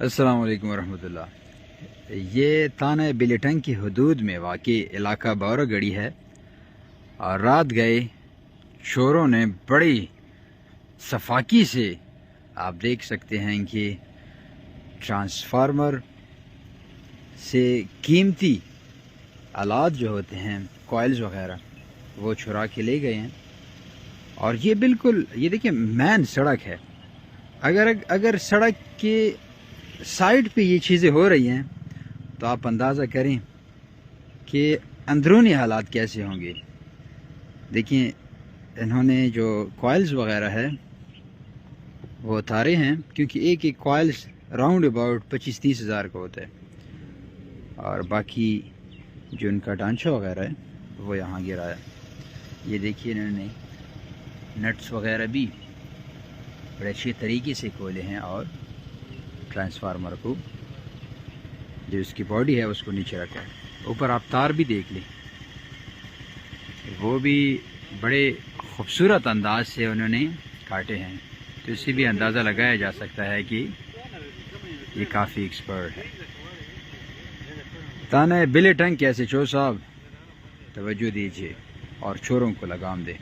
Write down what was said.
السلام علیکم ورحمۃ اللہ۔ یہ تانہ بلیٹنگ کی حدود میں واقع علاقہ بورا گڑھی ہے، اور رات گئے چوروں نے بڑی صفاکی سے آپ دیکھ سکتے ہیں کہ ٹرانسفارمر سے قیمتی آلات جو ہوتے ہیں، کوائلز وغیرہ، وہ چرا کے لے گئے ہیں۔ اور یہ بالکل یہ دیکھیں مین سڑک ہے، اگر سڑک کے سائڈ پہ یہ چیزیں ہو رہی ہیں تو آپ اندازہ کریں کہ اندرونی حالات کیسے ہوں گے۔ دیکھیں انہوں نے جو کوائلز وغیرہ ہے وہ اتارے ہیں، کیونکہ ایک کوائلز راؤنڈ اباؤٹ 25-30 ہزار کا ہوتا ہے، اور باقی جو ان کا ڈھانچہ وغیرہ ہے وہ یہاں گرایا۔ یہ دیکھیے انہوں نے نٹس وغیرہ بھی بڑے اچھے طریقے سے کھولے ہیں، اور ٹرانسفارمر کو جو اس کی باڈی ہے اس کو نیچے رکھا ہے۔ اوپر آپ تار بھی دیکھ لیں، وہ بھی بڑے خوبصورت انداز سے انہوں نے کاٹے ہیں، تو اس سے بھی اندازہ لگایا جا سکتا ہے کہ یہ کافی ایکسپرٹ ہے۔ تانہ بلیٹنگ کیسے چور صاحب توجہ دیجیے اور چوروں کو لگام دیں۔